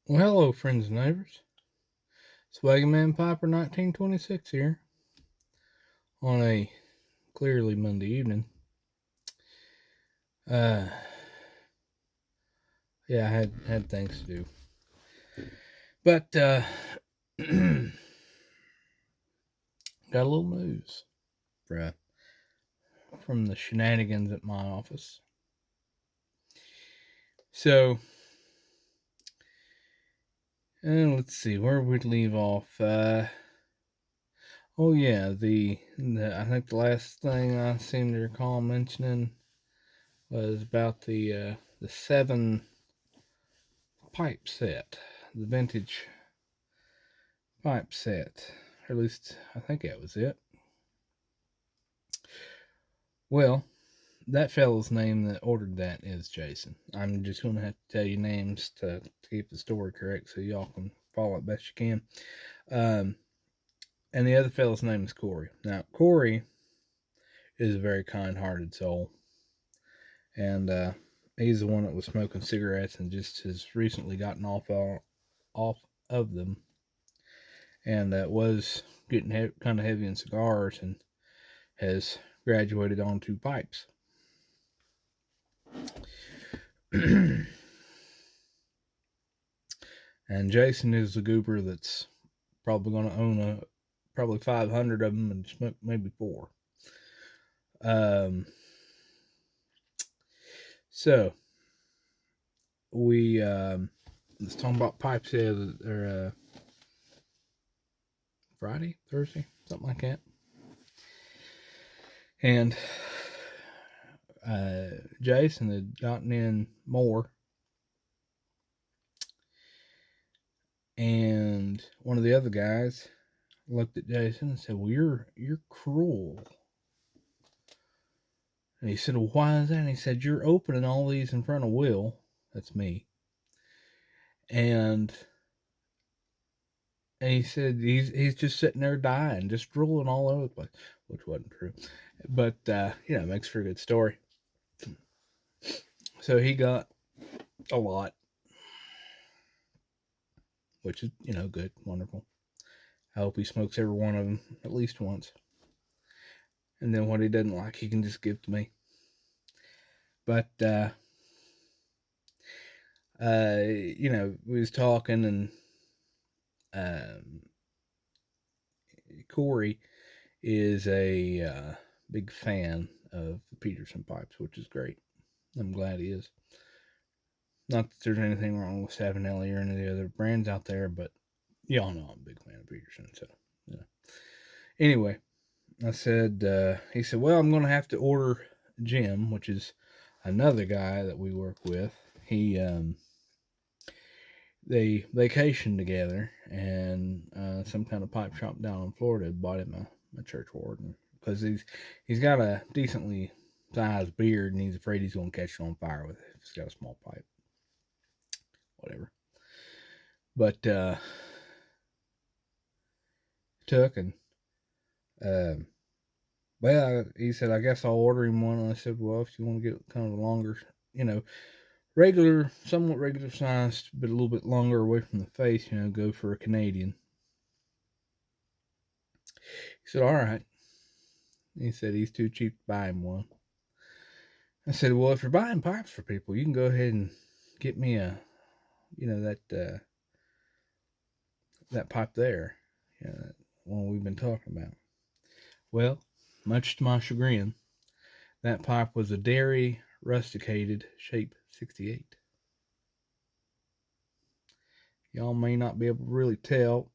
Well, hello, friends and neighbors. Swaggin' Man Piper 1926 here on a clearly Monday evening. Uh, yeah, I had things to do, but got a little news from the shenanigans at my office. So, let's see where we'd leave off. Oh yeah, the I think the last thing I seem to recall mentioning was about the 7 pipe set, the vintage pipe set. Or at least I think that was it. Well, that fellow's name that ordered that is Jason. I'm just going to have to tell you names to keep the story correct so y'all can follow it best you can. And the other fellow's name is Corey. Now, Corey is a very kind hearted soul. And he's the one that was smoking cigarettes and just has recently gotten off of them. And was getting kind of heavy in cigars and has graduated onto pipes. And Jason is the goober that's probably going to own probably 500 of them and smoke maybe 4. So we let's talk about pipes here. Or Friday, Thursday, something like that. And Jason had gotten in more, and one of the other guys looked at Jason and said, "Well, you're cruel." And he said, "Well, why is that?" And he said, "You're opening all these in front of Will." That's me. And he said he's just sitting there dying, just drooling all over the place, which wasn't true, but it makes for a good story. So he got a lot, which is good, wonderful. I hope he smokes every one of them at least once, and then what he doesn't like, he can just give to me. But we was talking, and Corey is a big fan of the Peterson pipes, which is great. I'm glad he is. Not that there's anything wrong with Savinelli or any of the other brands out there, but y'all know I'm a big fan of Peterson. So, Anyway, I said, he said, well, I'm going to have to order Jim, which is another guy that we work with. They vacationed together, and some kind of pipe shop down in Florida bought him a church warden because he's got a decently sized beard, and he's afraid he's going to catch it on fire with it if he's got a small pipe. Whatever. But took and he said, I guess I'll order him one. And I said, well, if you want to get kind of a longer, regular, somewhat regular sized, but a little bit longer away from the face, go for a Canadian. He said, all right. He said he's too cheap to buy him one. I said, well, if you're buying pipes for people, you can go ahead and get me that pipe there, that one we've been talking about. Well, much to my chagrin, that pipe was a dairy rusticated shape 68. Y'all may not be able to really tell.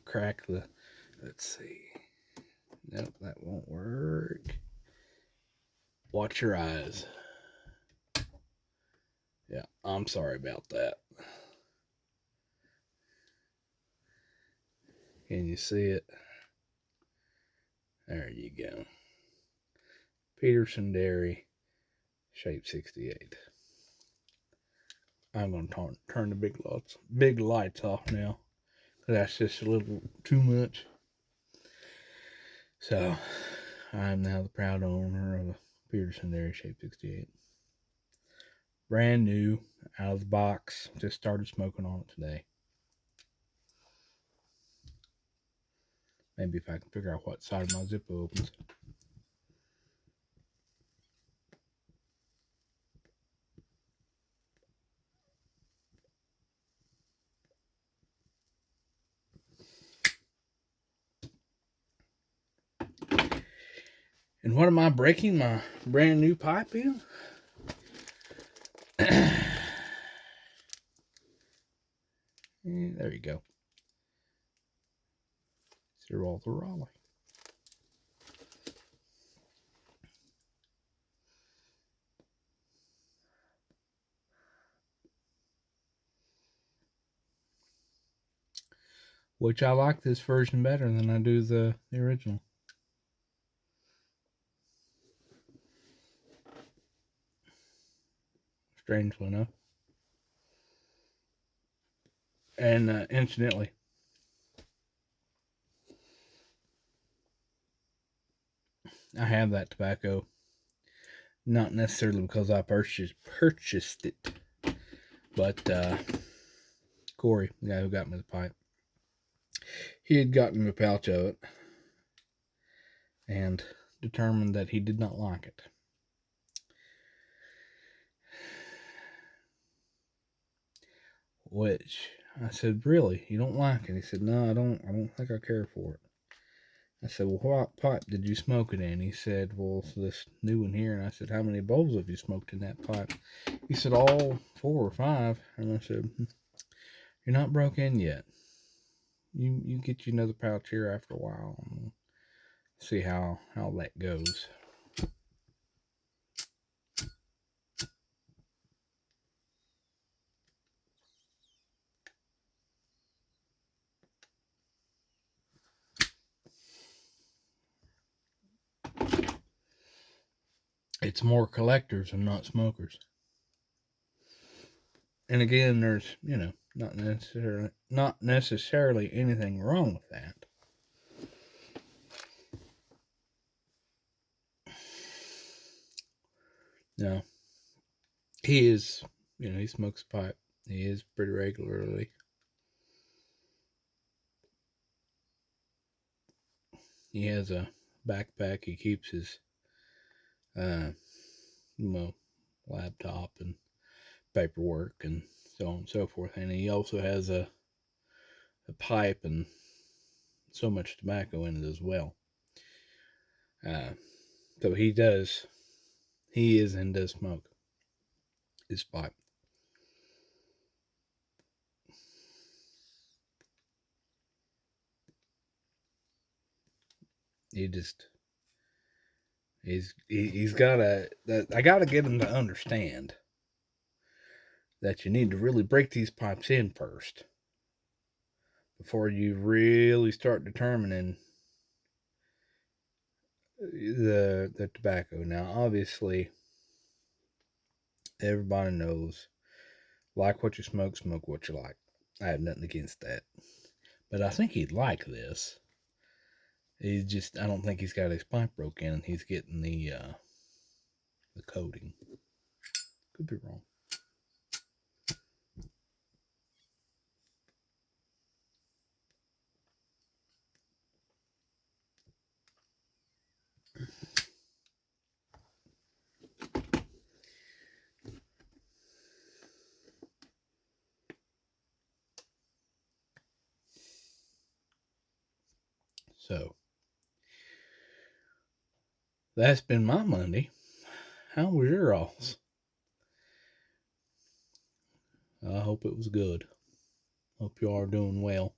Crack the, let's see. Nope, that won't work. Watch your eyes. Yeah, I'm sorry about that. Can you see it? There you go. Peterson Dairy, shape 68. I'm going to turn the big lights off now. That's just a little too much. So, I'm now the proud owner of a Peterson Dairy shape 68. Brand new. out of the box. Just started smoking on it today. Maybe if I can figure out what side of my Zippo opens. And what am I breaking my brand new pipe in? There you go. Sir Walter Raleigh. Which I like this version better than I do the original. Strangely enough. And incidentally, I have that tobacco, not necessarily because I purchased it, but Corey, the guy who got me the pipe, he had gotten me a pouch of it and determined that he did not like it. Which I said, really? You don't like it? He said, no, I don't think I care for it. I said, well, what pipe did you smoke it in? He said, well, this new one here. And I said, how many bowls have you smoked in that pipe? He said, all 4 or 5. And I said, you're not broke in yet. You get you another pouch here after a while and see how that goes. It's more collectors and not smokers. And again, there's, not necessarily anything wrong with that. No. He is, he smokes a pipe. He is pretty regularly. He has a backpack. He keeps his, laptop and paperwork and so on and so forth. And he also has a pipe and so much tobacco in it as well. So he is and does smoke his pipe. He's got I gotta get him to understand that you need to really break these pipes in first before you really start determining the tobacco. Now, obviously, everybody knows, like what you smoke what you like. I have nothing against that. But I think he'd like this. I don't think he's got his pipe broke in and he's getting the coating. Could be wrong. So, that's been my Monday. How was your all's? I hope it was good. Hope you are doing well.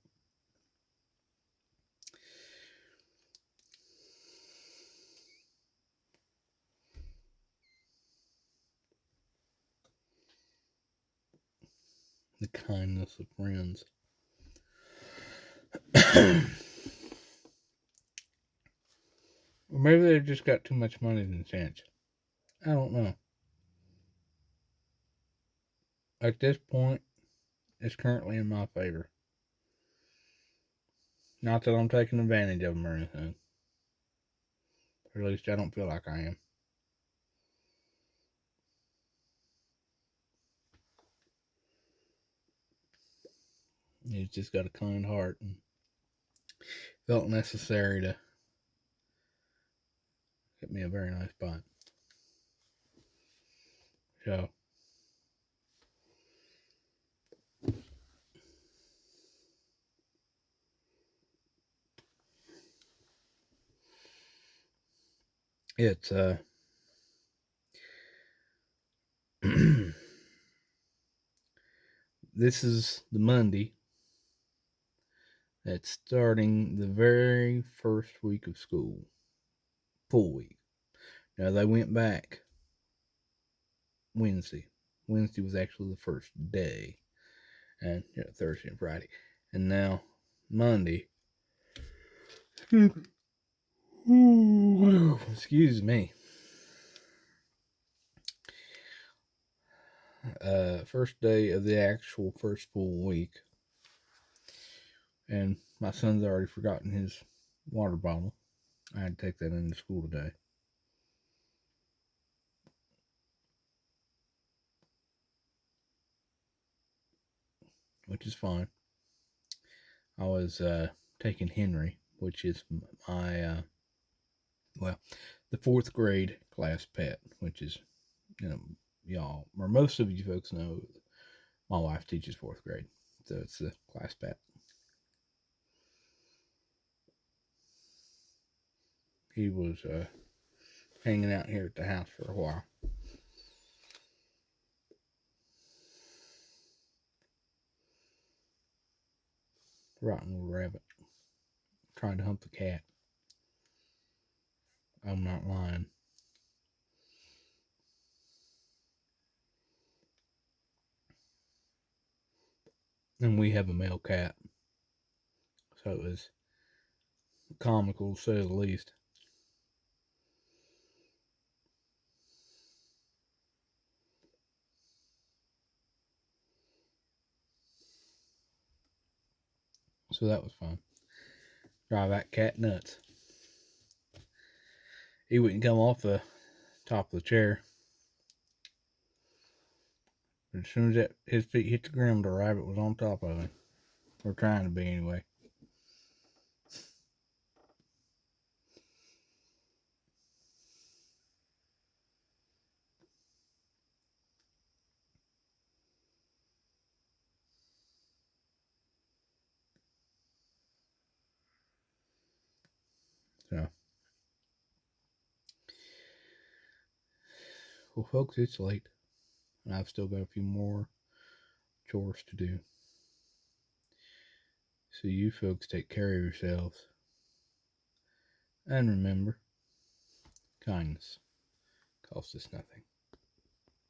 The kindness of friends. Or maybe they've just got too much money than sense. I don't know. At this point, it's currently in my favor. Not that I'm taking advantage of them or anything. Or at least I don't feel like I am. He's just got a kind heart and felt necessary to get me a very nice bite. So, it's this is the Monday that's starting the very first week of school, full week. Now they went back Wednesday. Wednesday was actually the first day, and Thursday and Friday, and now Monday. Excuse me. First day of the actual first full week, and my son's already forgotten his water bottle. I had to take that into school today, which is fine. I was taking Henry, which is my the fourth grade class pet, which is, y'all, or most of you folks know, my wife teaches fourth grade, so it's the class pet. He was hanging out here at the house for a while. Rotten little rabbit. Trying to hump the cat. I'm not lying. And we have a male cat, so it was comical to say the least. So that was fun. Drive that cat nuts. He wouldn't come off the top of the chair. But as soon as his feet hit the ground, the rabbit was on top of him. Or trying to be, anyway. So, well, folks, it's late. And I've still got a few more chores to do. So you folks take care of yourselves. And remember, kindness costs us nothing.